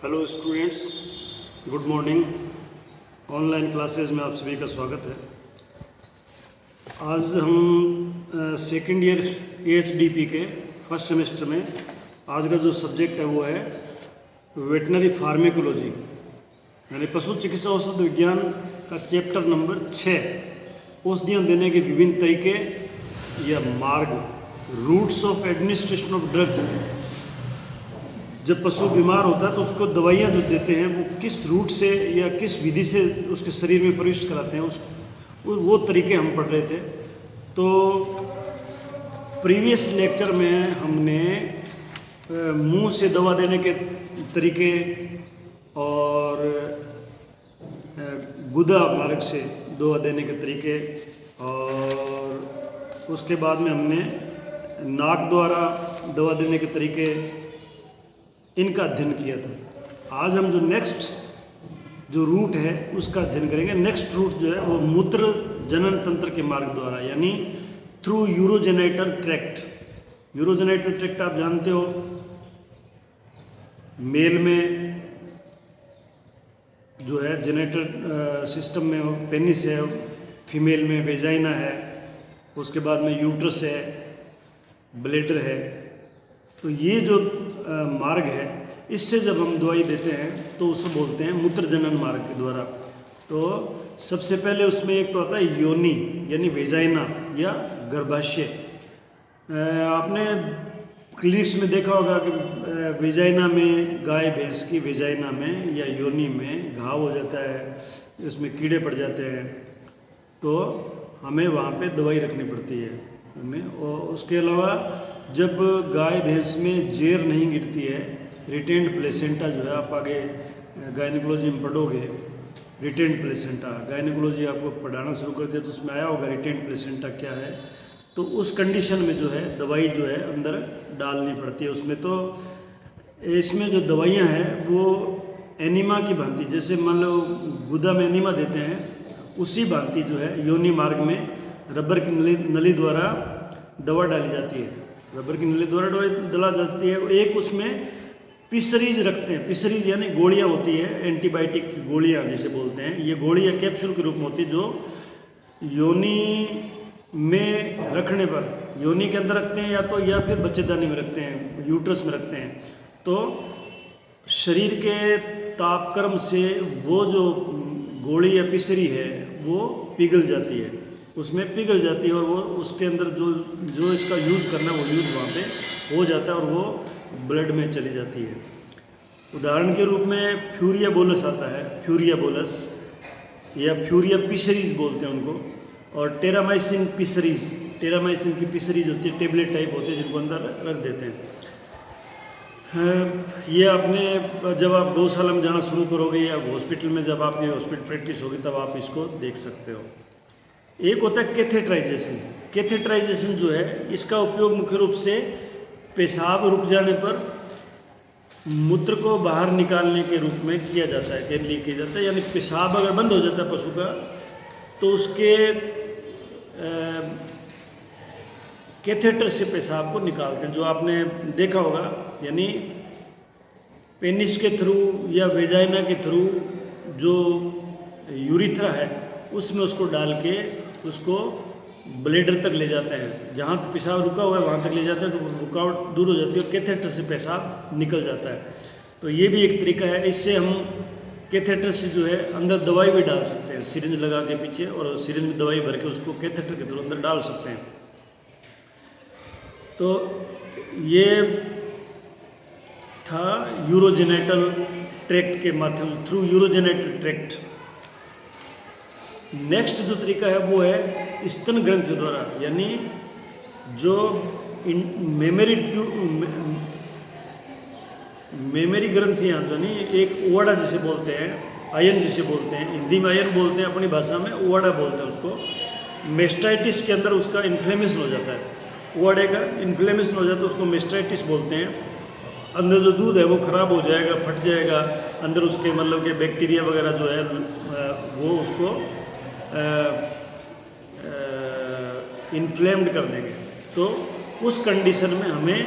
Hello students, good morning. Online classes में आप सभी का स्वागत है। आज हम सेकेंड ईयर एचडीपी के फर्स्ट सेमेस्टर में आज का जो सब्जेक्ट है वो है वेटनरी फार्मेकोलॉजी, यानी पशु चिकित्सा औषध विज्ञान का चैप्टर नंबर 6, औषधियाँ देने के विभिन्न तरीके या मार्ग, routes of administration of drugs. जब पशु बीमार होता है तो उसको दवाइयाँ जो देते हैं वो किस रूट से या किस विधि से उसके शरीर में प्रविष्ट कराते हैं, वो तरीके हम पढ़ रहे थे। तो प्रीवियस लेक्चर में हमने मुंह से दवा देने के तरीके और गुदा मार्ग से दवा देने के तरीके, और उसके बाद में हमने नाक द्वारा दवा देने के तरीके, इनका अध्ययन किया था। आज हम जो नेक्स्ट जो रूट है उसका अध्ययन करेंगे। नेक्स्ट रूट जो है वो मूत्र जनन तंत्र के मार्ग द्वारा, यानी through urogenital tract. Urogenital tract आप जानते हो, मेल में जो है जेनेटल सिस्टम में पेनिस है, फीमेल में वेजाइना है, उसके बाद में यूट्रस है, ब्लैडर है। तो ये जो मार्ग है, इससे जब हम दवाई देते हैं तो उसे बोलते हैं मूत्र जनन मार्ग के द्वारा। तो सबसे पहले उसमें एक तो आता है योनि, यानी वेजाइना या गर्भाशय। आपने क्लिनिक्स में देखा होगा कि वेजाइना में, गाय भैंस की वेजाइना में या योनि में घाव हो जाता है, उसमें कीड़े पड़ जाते हैं, तो हमें वहाँ पे दवाई रखनी पड़ती है हमें। और उसके अलावा जब गाय भैंस में जेर नहीं गिरती है, रिटेन्ड प्लेसेंटा जो है, आप आगे गायनिकोलॉजी में पढ़ोगे, रिटेन्ड प्लेसेंटा, गायनिकोलॉजी आपको पढ़ाना शुरू कर दिया तो उसमें आया होगा रिटेन्ड प्लेसेंटा क्या है। तो उस कंडीशन में जो है दवाई जो है अंदर डालनी पड़ती है उसमें। तो इसमें जो दवाइयाँ हैं वो एनीमा की भांति, जैसे मान लो गुदा में एनीमा देते हैं, उसी भांति जो है योनि मार्ग में रबर की नली द्वारा दवा डाली जाती है। रबर की नली द्वारा डाला जाती है। एक उसमें पिसरीज रखते हैं, पिसरीज यानी गोलियां होती है, एंटीबायोटिक की गोलियां जिसे बोलते हैं। ये गोलियां कैप्सूल के रूप में होती है जो योनि में रखने पर, योनि के अंदर रखते हैं या फिर बच्चेदानी में रखते हैं, यूट्रस में रखते हैं। तो शरीर के तापक्रम से वो जो गोली या पिसरी है वो पिघल जाती है, उसमें पिघल जाती है, और वो उसके अंदर जो इसका यूज करना है वो यूज वहाँ पे हो जाता है और वो ब्लड में चली जाती है। उदाहरण के रूप में फ्यूरिया बोलस आता है, फ्यूरिया बोलस या फ्यूरिया पिसरीज बोलते हैं उनको, और टेरामाइसिन पिसरीज, टेरामाइसिन की पिसरीज होती है, टेबलेट टाइप होती है जिनको अंदर रख देते हैं। ये आपने जब आप गौशाला में जाना शुरू करोगे या हॉस्पिटल में जब आपकी हॉस्पिटल प्रैक्टिस होगी तब आप इसको देख सकते हो। एक होता है कैथेटराइजेशन। कैथेटराइजेशन जो है इसका उपयोग मुख्य रूप से पेशाब रुक जाने पर मूत्र को बाहर निकालने के रूप में किया जाता है, के लिए किया जाता है। यानी पेशाब अगर बंद हो जाता है पशु का तो उसके कैथेटर से पेशाब को निकालते हैं, जो आपने देखा होगा। यानी पेनिस के थ्रू या वेजाइना के थ्रू जो यूरिथ्रा है उसमें उसको डाल के उसको ब्लेडर तक ले जाते हैं, जहाँ तक पेशाब रुका हुआ है वहाँ तक ले जाते हैं, तो रुकावट दूर हो जाती है और कैथेटर से पेशाब निकल जाता है। तो ये भी एक तरीका है। इससे हम कैथेटर से जो है अंदर दवाई भी डाल सकते हैं, सिरिंज लगा के पीछे, और सिरिंज में दवाई भर के उसको कैथेटर के थ्रू अंदर डाल सकते हैं। तो ये था यूरोजेनाइटल ट्रैक्ट के माध्यम, थ्रू यूरोजेनाइटल ट्रैक्ट। नेक्स्ट जो तरीका है वो है स्तन ग्रंथि द्वारा, यानी जो मेमरी ग्रंथियाँ, यानी एक ओवाड़ा जिसे बोलते हैं, आयन जिसे बोलते हैं, हिंदी में आयन बोलते हैं, अपनी भाषा में ओवाड़ा बोलते हैं उसको। मेस्टाइटिस के अंदर उसका इन्फ्लेमेशन हो जाता है, ओवाड़े का इन्फ्लेमेशन हो जाता है, उसको मेस्टाइटिस बोलते हैं। अंदर जो दूध है वो ख़राब हो जाएगा, फट जाएगा, अंदर उसके मतलब के बैक्टीरिया वगैरह जो है वो उसको इन्फ्लेम्ड कर देंगे। तो उस कंडीशन में हमें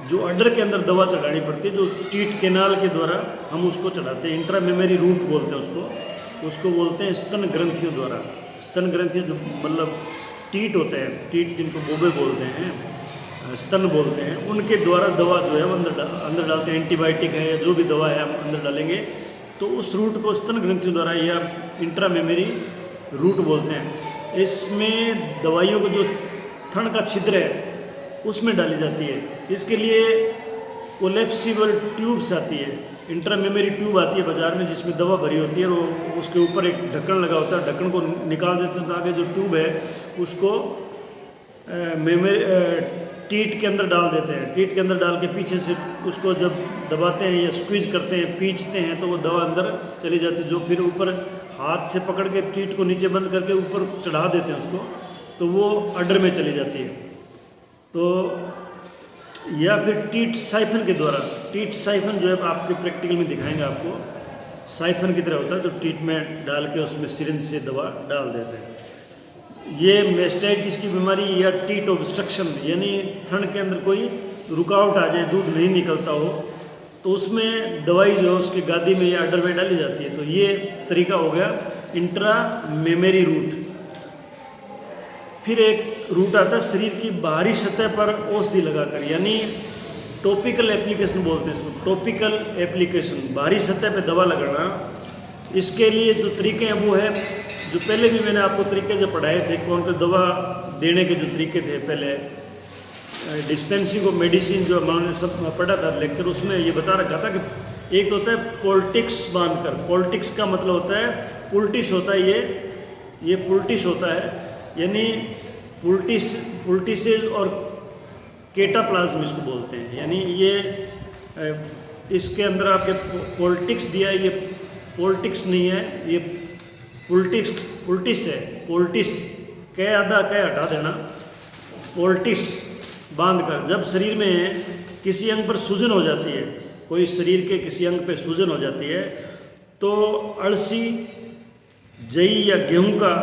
जो अडर के अंदर दवा चढ़ानी पड़ती है, जो टीट केनाल के द्वारा हम उसको चढ़ाते हैं, इंट्रा मेमरी रूट बोलते हैं उसको बोलते हैं स्तन ग्रंथियों द्वारा। स्तन ग्रंथियों जो मतलब टीट होते हैं, टीट जिनको बोबे बोलते हैं, स्तन बोलते हैं, उनके द्वारा दवा जो है वो अंदर डालते हैं। एंटीबायोटिक है या जो भी दवा है हम अंदर डालेंगे तो उस रूट को स्तन ग्रंथियों द्वारा या इंट्रा मेमरी रूट बोलते हैं। इसमें दवाइयों को जो थन का छिद्र है उसमें डाली जाती है। इसके लिए कोलेप्सिबल ट्यूब्स आती है, इंट्रा मेमरी ट्यूब आती है बाज़ार में, जिसमें दवा भरी होती है, वो उसके ऊपर एक ढक्कन लगा होता है, ढक्कन को निकाल देते हैं तो आगे जो ट्यूब है उसको टीट के अंदर डाल देते हैं। टीट के अंदर डाल के पीछे से उसको जब दबाते हैं या स्क्वीज करते हैं, पींचते हैं, तो वो दवा अंदर चली जाती है, जो फिर ऊपर हाथ से पकड़ के टीट को नीचे बंद करके ऊपर चढ़ा देते हैं उसको, तो वो अडर में चली जाती है। तो या फिर टीट साइफन के द्वारा, टीट साइफन जो है आपके प्रैक्टिकल में दिखाएंगे आपको, साइफन की तरह होता है जो टीट में डाल के उसमें सिरिंज से दवा डाल देते हैं। ये मेस्टाइटिस की बीमारी या टीट ऑब्स्ट्रक्शन, यानी थन के अंदर कोई रुकावट आ जाए, दूध नहीं निकलता हो, तो उसमें दवाई जो है उसकी गादी में या अडर में डाली जाती है। तो ये तरीका हो गया इंट्रा मेमरी रूट। फिर एक रूट आता है शरीर की बाहरी सतह पर औषधि लगाकर, यानी टॉपिकल एप्लीकेशन बोलते हैं इसको, टॉपिकल एप्लीकेशन, बाहरी सतह पे दवा लगाना। इसके लिए जो तरीके हैं वो है, जो पहले भी मैंने आपको तरीके जो पढ़ाए थे, कौन सी दवा देने के जो तरीके थे पहले, डिस्पेंसिंग ऑफ मेडिसिन जो हमने सब पढ़ा था लेक्चर, उसमें ये बता रखा था कि एक तो होता है पॉलिटिक्स बांधकर। पॉलिटिक्स का मतलब होता है पुल्टिस होता है, ये पुल्टिस होता है, यानी पुल्टिसेज और केटाप्लाज्म इसको बोलते हैं। यानी ये इसके अंदर आपके पॉलिटिक्स दिया है, ये पॉलिटिक्स नहीं है, ये पुल्टिस है। पोल्टिस कह आधा कह हटा देना, पोल्टिस बांध कर। जब शरीर में किसी अंग पर सूजन हो जाती है, कोई शरीर के किसी अंग पे सूजन हो जाती है, तो अळसी, जई या गेहूं का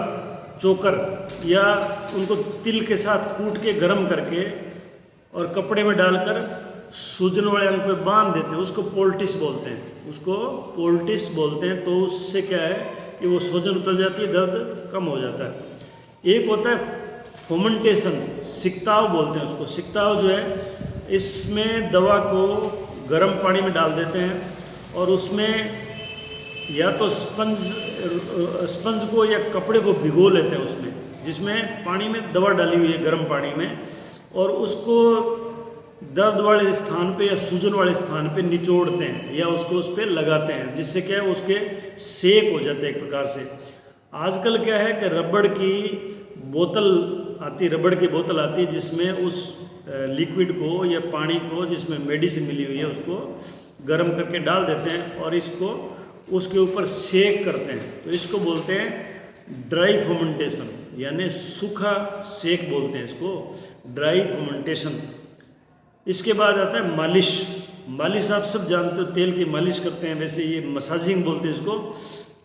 चोकर या उनको तिल के साथ कूट के गर्म करके और कपड़े में डालकर सूजन वाले अंग पे बांध देते हैं, उसको पोल्टिस बोलते हैं, उसको पोल्टिस बोलते हैं। तो उससे क्या है कि वो सूजन उतर जाती है, दर्द कम हो जाता है। एक होता है फोमेंटेशन, सिकताव बोलते हैं उसको। सिकताव जो है, इसमें दवा को गर्म पानी में डाल देते हैं और उसमें या तो स्पंज को या कपड़े को भिगो लेते हैं उसमें, जिसमें पानी में दवा डाली हुई है गर्म पानी में, और उसको दर्द वाले स्थान पे या सूजन वाले स्थान पे निचोड़ते हैं या उसको उस पर लगाते हैं, जिससे क्या है उसके सेक हो जाते हैं एक प्रकार से। आजकल क्या है कि रबड़ की बोतल आती है जिसमें उस लिक्विड को या पानी को जिसमें मेडिसिन मिली हुई है उसको गर्म करके डाल देते हैं और इसको उसके ऊपर सेक करते हैं। तो इसको बोलते हैं ड्राई फोमेंटेशन, यानी सूखा सेक बोलते हैं इसको, ड्राई फोमेंटेशन। इसके बाद आता है मालिश। मालिश आप सब जानते हो, तेल की मालिश करते हैं, वैसे ये मसाजिंग बोलते हैं इसको।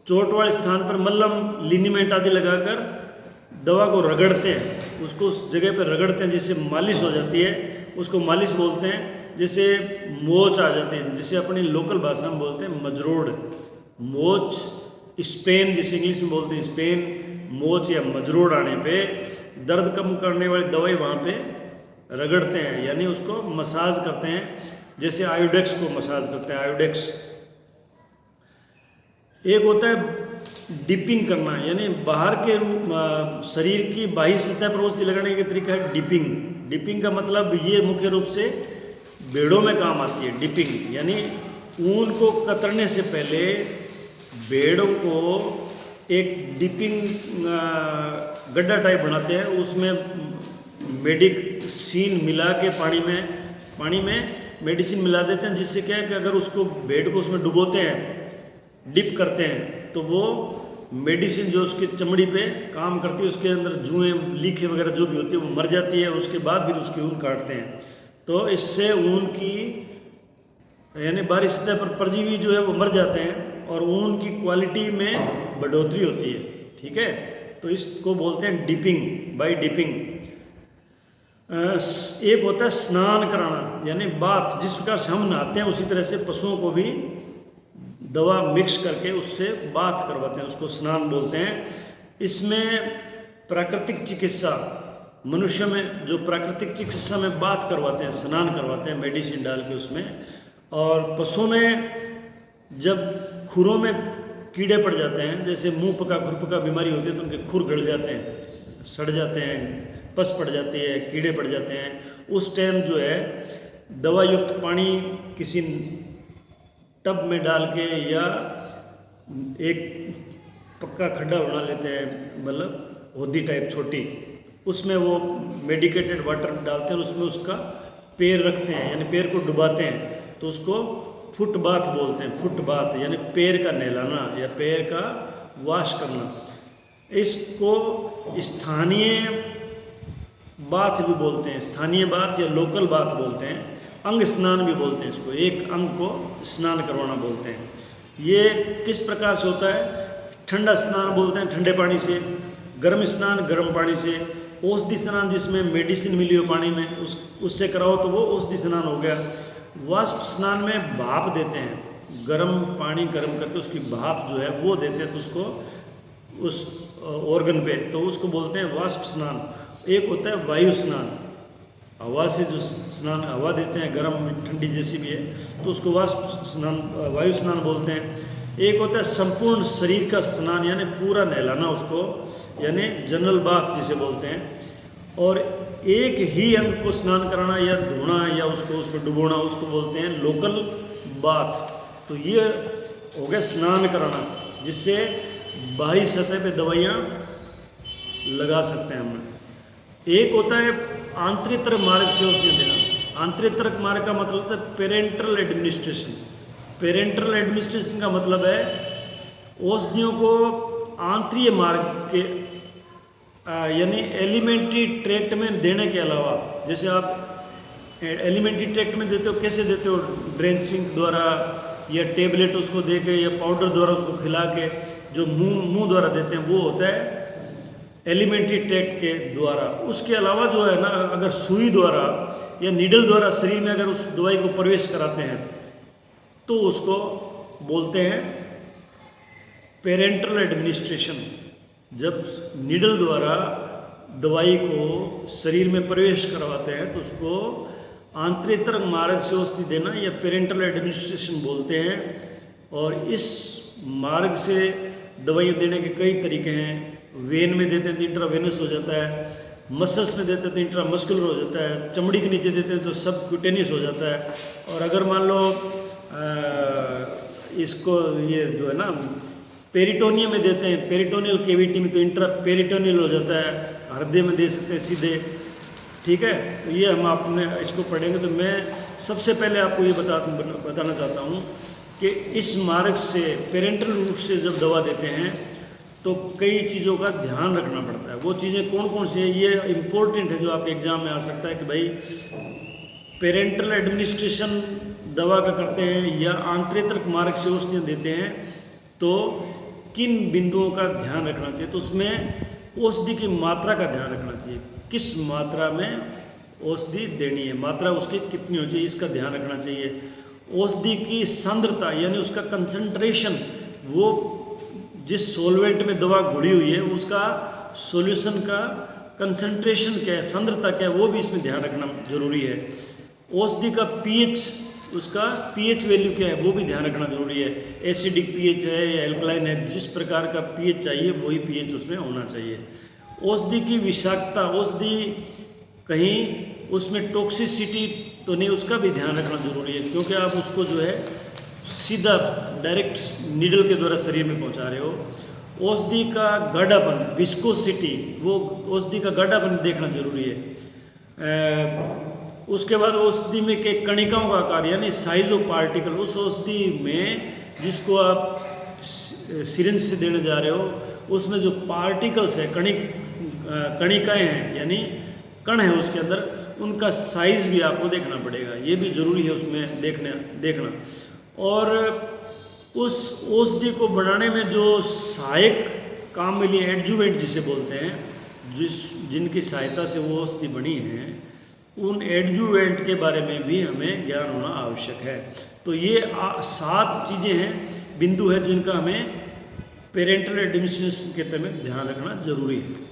चोट वाले स्थान पर मल्लम, लिनीमेंट आदि लगाकर दवा को रगड़ते हैं, उसको उस जगह पर रगड़ते हैं जिससे मालिश हो जाती है, उसको मालिश बोलते हैं। जैसे मोच आ जाती है, जिसे अपनी लोकल भाषा में बोलते हैं मजरोड़, मोच, स्पेन जिसे इंग्लिश में बोलते हैं स्पेन, मोच या मजरोड़ आने पे दर्द कम करने वाली दवाई वहाँ पे रगड़ते हैं, यानी उसको मसाज करते हैं, जैसे आयोडेक्स को मसाज करते हैं, आयोडेक्स। एक होता है डिपिंग करना, यानी बाहर के शरीर की बाह्य सतह पर औषधि लगाने का तरीका है डिपिंग। डिपिंग का मतलब ये मुख्य रूप से भेड़ों में काम आती है। डिपिंग यानी ऊन को कतरने से पहले भेड़ों को एक डिपिंग गड्ढा टाइप बनाते हैं, उसमें मेडिसिन मिला के पानी में मेडिसिन मिला देते हैं, जिससे क्या है कि अगर उसको भेड़ को उसमें डुबोते हैं, डिप करते हैं, तो वो मेडिसिन जो उसकी चमड़ी पे काम करती है, उसके अंदर जुएँ, लीखे वगैरह जो भी होती है वो मर जाती है। उसके बाद फिर उसकी ऊन काटते हैं, तो इससे ऊन की यानी बाहरी सतह पर परजीवी जो है वो मर जाते हैं और ऊन की क्वालिटी में बढ़ोतरी होती है। ठीक है, तो इसको बोलते हैं डिपिंग, बाय डिपिंग। एक होता है स्नान कराना, यानी बाथ। जिस प्रकार से हम नहाते हैं उसी तरह से पशुओं को भी दवा मिक्स करके उससे बाथ करवाते हैं, उसको स्नान बोलते हैं। इसमें प्राकृतिक चिकित्सा, मनुष्य में जो प्राकृतिक चिकित्सा में बाथ करवाते हैं, स्नान करवाते हैं मेडिसिन डाल के उसमें। और पशुओं में जब खुरों में कीड़े पड़ जाते हैं, जैसे मुंह पका खुर पका बीमारी होती है तो उनके खुर गड़ जाते हैं, सड़ जाते हैं, पस पड़ जाती है, कीड़े पड़ जाते हैं, उस टाइम जो है दवा युक्त पानी किसी टब में डाल के या एक पक्का खड्डा बना लेते हैं, मतलब होदी टाइप छोटी, उसमें वो मेडिकेटेड वाटर डालते हैं, उसमें उसका पैर रखते हैं, यानी पैर को डुबाते हैं, तो उसको फुट बाथ बोलते हैं। फुट बाथ यानी पैर का नहलाना या पैर का वॉश करना। इसको स्थानीय बाथ भी बोलते हैं, स्थानीय बाथ या लोकल बाथ बोलते हैं। अंग स्नान भी बोलते हैं इसको, एक अंग को स्नान करवाना बोलते हैं। ये किस प्रकार से होता है? ठंडा स्नान बोलते हैं ठंडे पानी से, गर्म स्नान गर्म पानी से, औषधि स्नान जिसमें मेडिसिन मिली हो पानी में उससे कराओ तो वो औषधि स्नान हो गया। वाष्प स्नान में भाप देते हैं, गर्म पानी गर्म करके उसकी भाप जो है वो देते हैं तो उसको उस ऑर्गन पे, तो उसको बोलते हैं वाष्प स्नान। एक होता है वायु स्नान, हवा से जो स्नान हवा देते हैं गर्म ठंडी जैसी भी है तो उसको वाष्प स्नान वायु स्नान बोलते हैं। एक होता है संपूर्ण शरीर का स्नान, यानी पूरा नहलाना उसको, यानी जनरल बाथ जिसे बोलते हैं। और एक ही अंग को स्नान कराना या धोना या उसको डुबोना, उसको बोलते हैं लोकल बाथ। तो ये हो गया स्नान कराना, जिससे बाहरी सतह पे दवाइयाँ लगा सकते हैं हम। एक होता है आंतरिक मार्ग से औषधि देना। आंतरिक मार्ग का मतलब होता है पेरेंटल एडमिनिस्ट्रेशन। पेरेंटल एडमिनिस्ट्रेशन का मतलब है औषधियों को आंतरिक मार्ग के यानी एलिमेंट्री ट्रैक्ट में देने के अलावा, जैसे आप एलिमेंट्री ट्रैक्ट में देते हो, कैसे देते हो? ड्रेंचिंग द्वारा या टेबलेट उसको दे के या पाउडर द्वारा उसको खिला के, जो मुंह द्वारा देते हैं वो होता है एलिमेंट्री ट्रैक्ट के द्वारा। उसके अलावा जो है ना, अगर सुई द्वारा या नीडल द्वारा शरीर में अगर उस दवाई को प्रवेश कराते हैं तो उसको बोलते हैं पेरेंटल एडमिनिस्ट्रेशन। जब नीडल द्वारा दवाई को शरीर में प्रवेश करवाते हैं तो उसको आंतरिक मार्ग से औषधि देना या पेरेंटल एडमिनिस्ट्रेशन बोलते हैं। और इस मार्ग से दवाइयाँ देने के कई तरीके हैं। वेन में देते हैं तो इंट्रावेनस हो जाता है, मसल्स में देते हैं तो इंट्रामस्कुलर हो जाता है, चमड़ी के नीचे देते हैं तो सबक्यूटेनियस हो जाता है। और अगर मान लो इसको ये जो है ना पेरिटोनियम में देते हैं, पेरिटोनियल केविटी में, तो इंट्रा पेरिटोनियल हो जाता है। हृदय में दे सकते हैं सीधे, ठीक है। तो ये हम आपने इसको पढ़ेंगे। तो मैं सबसे पहले आपको ये बताना चाहता हूँ कि इस मार्ग से पेरेंटल रूट से जब दवा देते हैं तो कई चीज़ों का ध्यान रखना पड़ता है। वो चीज़ें कौन कौन सी है, ये इम्पोर्टेंट है जो आपके एग्ज़ाम में आ सकता है कि भाई पेरेंटल एडमिनिस्ट्रेशन दवा का करते हैं या आंतरिक मार्ग से औषधियाँ देते हैं तो किन बिंदुओं का ध्यान रखना चाहिए। तो उसमें औषधि की मात्रा का ध्यान रखना चाहिए, किस मात्रा में औषधि देनी है, मात्रा उसकी कितनी हो चाहिए, इसका ध्यान रखना चाहिए। औषधि की सांद्रता यानी उसका कंसंट्रेशन, वो जिस सॉल्वेंट में दवा घुली हुई है उसका सॉल्यूशन का कंसंट्रेशन क्या है, सांद्रता क्या है, वो भी इसमें ध्यान रखना जरूरी है। औषधि का पीएच, उसका पीएच वैल्यू क्या है वो भी ध्यान रखना जरूरी है। एसिडिक पीएच है या एल्कलाइन है, जिस प्रकार का पीएच चाहिए वही पीएच उसमें होना चाहिए। औषधि की विषाक्तता, औषधि कहीं उसमें टॉक्सिसिटी तो नहीं, उसका भी ध्यान रखना जरूरी है, क्योंकि आप उसको जो है सीधा डायरेक्ट नीडल के द्वारा शरीर में पहुंचा रहे हो। औषधि का गाढ़ापन, विस्कोसिटी, वो औषधि का गाढ़ापन देखना जरूरी है। उसके बाद औषधि में के कणिकाओं का आकार यानी साइज ऑफ पार्टिकल, उस औषधि में जिसको आप सिरिंज से देने जा रहे हो उसमें जो पार्टिकल्स है, कणिकाएँ हैं यानी कण है उसके अंदर, उनका साइज भी आपको देखना पड़ेगा, ये भी जरूरी है उसमें देखना। और उस औषधि को बनाने में जो सहायक काम मिली, एडजुवेंट जिसे बोलते हैं, जिनकी सहायता से वो औषधि बनी है, उन एडजुवेंट के बारे में भी हमें ज्ञान होना आवश्यक है। तो ये 7 चीज़ें हैं, बिंदु है जिनका हमें पेरेंटल एडमिनिस्ट्रेशन के तहत में ध्यान रखना जरूरी है।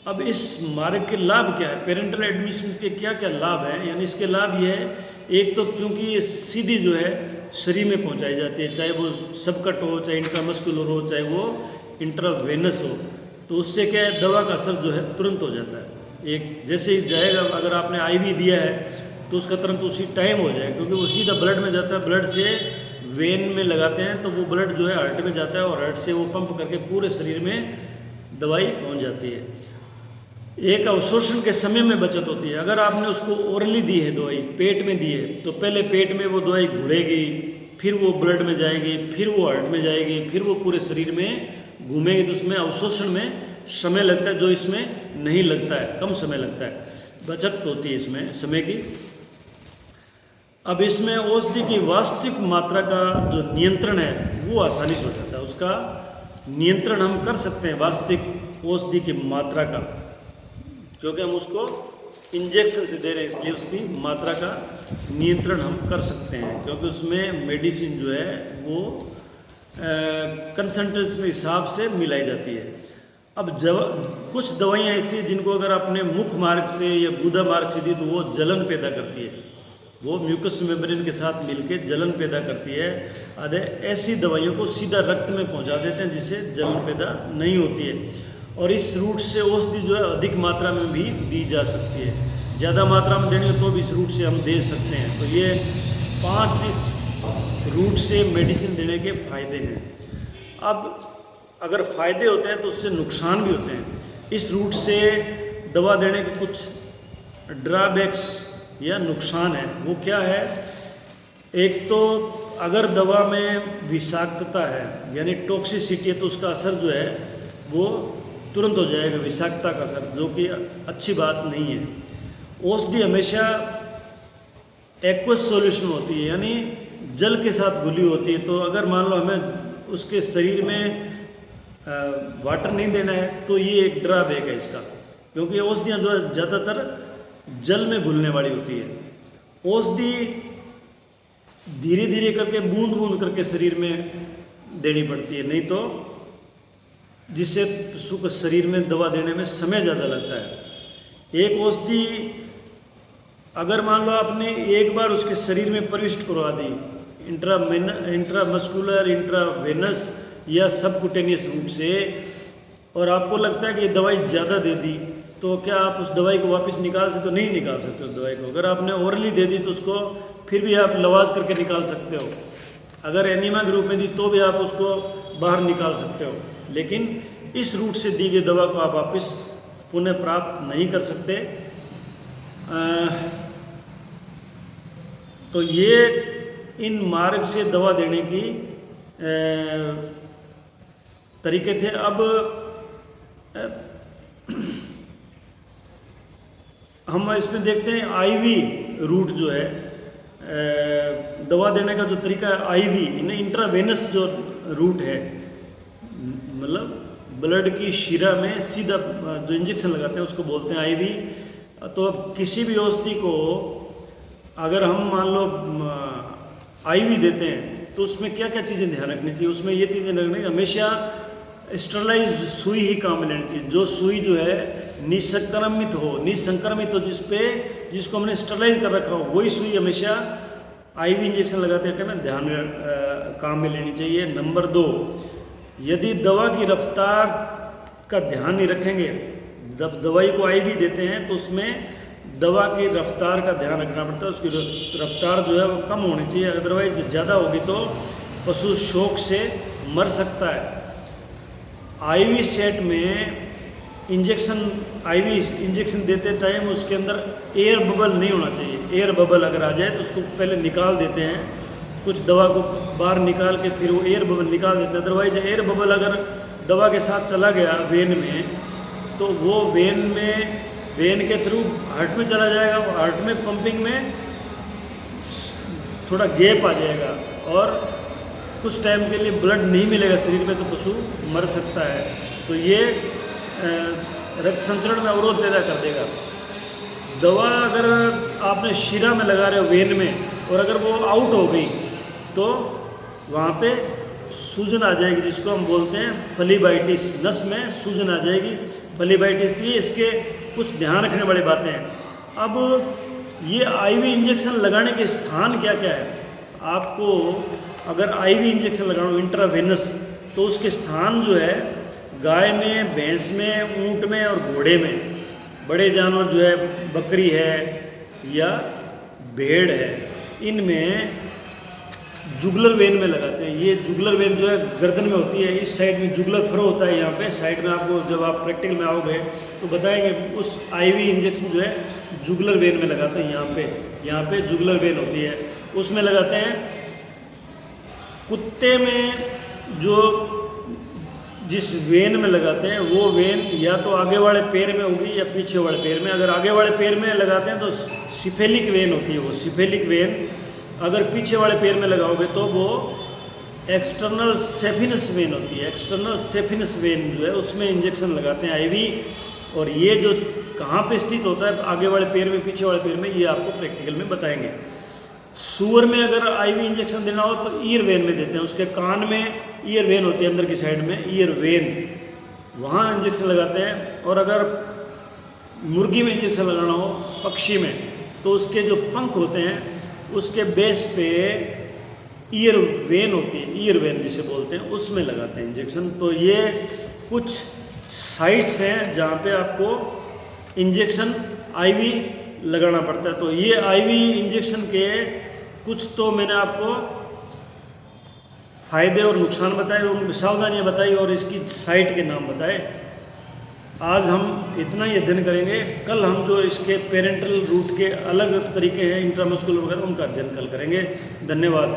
अब इस मार्ग के लाभ क्या है, पेरेंटल एडमिनिस्ट्रेशन के क्या क्या लाभ हैं, यानी इसके लाभ ये है, एक तो चूँकि ये सीधी जो है शरीर में पहुंचाई जाती है, चाहे वो सबकट हो, चाहे इंट्रामस्कुलर हो, चाहे वो इंट्रावेनस हो, तो उससे क्या है दवा का असर जो है तुरंत हो जाता है। एक जैसे ही जाएगा, अगर आपने आईवी दिया है तो उसका तुरंत उसी टाइम हो जाएगा, क्योंकि वो सीधा ब्लड में जाता है, ब्लड से वेन में लगाते हैं तो वो ब्लड जो है हार्ट में जाता है और हार्ट से वो पंप करके पूरे शरीर में दवाई पहुंच जाती है। एक अवशोषण के समय में बचत होती है। अगर आपने उसको ओरली दी है दवाई, पेट में दी है, तो पहले पेट में वो दवाई घुलेगी, फिर वो ब्लड में जाएगी, फिर वो हार्ट में जाएगी, फिर वो पूरे शरीर में घूमेगी, तो उसमें अवशोषण में समय लगता है, जो इसमें नहीं लगता है, कम समय लगता है, बचत होती है इसमें समय की। अब इसमें औषधि की वास्तविक मात्रा का जो नियंत्रण है वो आसानी से हो जाता है, उसका नियंत्रण हम कर सकते हैं वास्तविक औषधि की मात्रा का, क्योंकि हम उसको इंजेक्शन से दे रहे हैं, इसलिए उसकी मात्रा का नियंत्रण हम कर सकते हैं, क्योंकि उसमें मेडिसिन जो है वो कंसंट्रेशन के हिसाब से मिलाई जाती है। अब कुछ दवाइयाँ ऐसी हैं जिनको अगर आपने मुख मार्ग से या गुदा मार्ग से दी तो वो जलन पैदा करती है, वो म्यूकस मेम्ब्रेन के साथ मिलकर जलन पैदा करती है। आधे ऐसी दवाइयों को सीधा रक्त में पहुंचा देते हैं जिससे जलन पैदा नहीं होती है, और इस रूट से औषधि जो है अधिक मात्रा में भी दी जा सकती है, ज़्यादा मात्रा में देनी हो तो भी इस रूट से हम दे सकते हैं। तो ये 5 इस रूट से मेडिसिन देने के फायदे हैं। अब अगर फ़ायदे होते हैं तो उससे नुकसान भी होते हैं। इस रूट से दवा देने के कुछ ड्रॉबैक्स या नुकसान है, वो क्या है? एक तो अगर दवा में विषाक्तता है यानी टॉक्सिसिटी है तो उसका असर जो है वो तुरंत हो जाएगा, विषाक्तता का असर, जो कि अच्छी बात नहीं है। औषधि हमेशा एक्वस सॉल्यूशन होती है, यानी जल के साथ घुली होती है, तो अगर मान लो हमें उसके शरीर में वाटर नहीं देना है तो ये एक ड्रॉबैक है इसका, क्योंकि औषधियाँ जो है ज़्यादातर जल में घुलने वाली होती है। औषधि धीरे धीरे करके बूंद बूंद करके शरीर में देनी पड़ती है, नहीं तो जिससे पशु को शरीर में दवा देने में समय ज़्यादा लगता है। एक औषधि अगर मान लो आपने एक बार उसके शरीर में प्रविष्ट करवा दी, इंट्रामस्कुलर, इंट्रावेनस या सबकुटेनियस रूट से, और आपको लगता है कि ये दवाई ज़्यादा दे दी, तो क्या आप उस दवाई को वापस निकाल सकते हो? नहीं निकाल सकते उस दवाई को। अगर आपने ओरली दे दी तो उसको फिर भी आप लवाज करके निकाल सकते हो, अगर एनीमा के रूप में दी तो भी आप उसको बाहर निकाल सकते हो, लेकिन इस रूट से दी गई दवा को आप वापस पुनः प्राप्त नहीं कर सकते। तो ये इन मार्ग से दवा देने की तरीके थे। अब हम इसमें देखते हैं आईवी रूट जो है दवा देने का जो तरीका है, आईवी इंट्रावेनस जो रूट है, मतलब ब्लड की शिरा में सीधा जो इंजेक्शन लगाते हैं उसको बोलते हैं आईवी। तो किसी भी औषधि को अगर हम मान लो आईवी देते हैं तो उसमें क्या क्या चीज़ें ध्यान रखनी चाहिए? उसमें ये चीज़ें रखनी, हमेशा स्टरलाइज्ड सुई ही काम में लेनी चाहिए। जो सुई जो है निसंक्रमित हो, जिसको हमने स्टरलाइज कर रखा हो, वही सुई हमेशा आईवी इंजेक्शन लगाते हैं ना ध्यान में काम में लेनी चाहिए। नंबर 2, यदि दवा की रफ्तार का ध्यान नहीं रखेंगे, जब दवाई को आईवी देते हैं तो उसमें दवा की रफ्तार का ध्यान रखना पड़ता है, उसकी रफ्तार जो है वो कम होनी चाहिए, अदरवाइज ज़्यादा होगी तो पशु शोक से मर सकता है। आईवी सेट में आईवी इंजेक्शन देते टाइम उसके अंदर एयर बबल नहीं होना चाहिए। एयर बबल अगर आ जाए तो उसको पहले निकाल देते हैं, कुछ दवा को बाहर निकाल के फिर वो एयर बबल निकाल देते हैं। अदरवाइज एयर बबल अगर दवा के साथ चला गया वेन में तो वो वेन के थ्रू हार्ट में चला जाएगा, हार्ट में पंपिंग में थोड़ा गैप आ जाएगा और कुछ टाइम के लिए ब्लड नहीं मिलेगा शरीर में, तो पशु मर सकता है। तो ये रक्त संचरण में अवरोध पैदा कर देगा। दवा अगर आपने शिरा में लगा रहे हो वेन में, और अगर वो आउट हो गई तो वहाँ पे सूजन आ जाएगी, जिसको हम बोलते हैं फलीबाइटिस, नस में सूजन आ जाएगी, फलीबाइटिस। ये इसके कुछ ध्यान रखने वाली बातें हैं। अब ये आईवी इंजेक्शन लगाने के स्थान क्या क्या है। आपको अगर आईवी इंजेक्शन लगाना हो इंट्रावेनस, तो उसके स्थान जो है गाय में, भैंस में, ऊँट में और घोड़े में। बड़े जानवर जो है बकरी है या भेड़ है, इनमें जुगलर वेन में लगाते हैं। ये जुगलर वेन जो है गर्दन में होती है, इस साइड में जुगलर फरो होता है यहाँ पे साइड में। आपको जब आप प्रैक्टिकल में आओगे तो बताएंगे, उस आईवी इंजेक्शन जो है जुगलर वेन में लगाते हैं। यहाँ पे जुगलर वेन होती है, उसमें लगाते हैं। कुत्ते में जो जिस वेन में लगाते हैं वो वेन या तो आगे वाले पैर में होगी या पीछे वाले पैर में। अगर आगे वाले पैर में लगाते हैं तो सिफेलिक वेन होती है वो सिफेलिक वेन। अगर पीछे वाले पैर में लगाओगे तो वो एक्सटर्नल सेफिनस वेन होती है। एक्सटर्नल सेफिनस वेन जो है उसमें इंजेक्शन लगाते हैं आईवी। और ये जो कहाँ पे स्थित होता है, आगे वाले पैर में, पीछे वाले पैर में, ये आपको प्रैक्टिकल में बताएंगे। सूअर में अगर आईवी इंजेक्शन देना हो तो ईयर वेन में देते हैं। उसके कान में ईयर वेन होती है, अंदर की साइड में ईयर वेन, वहाँ इंजेक्शन लगाते हैं। और अगर मुर्गी में इंजेक्शन लगाना हो, पक्षी में, तो उसके जो पंख होते हैं उसके बेस पे ईयर वेन होती है, ईयर वेन जिसे बोलते हैं, उसमें लगाते हैं इंजेक्शन। तो ये कुछ साइट्स हैं जहाँ पे आपको इंजेक्शन आईवी लगाना पड़ता है। तो ये आईवी इंजेक्शन के कुछ तो मैंने आपको फ़ायदे और नुकसान बताए, उनकी सावधानियाँ बताई और इसकी साइट के नाम बताए। आज हम इतना ही अध्ययन करेंगे। कल हम जो इसके पेरेंटल रूट के अलग तरीके हैं इंट्रामस्कुलर वगैरह, उनका अध्ययन कल करेंगे। धन्यवाद।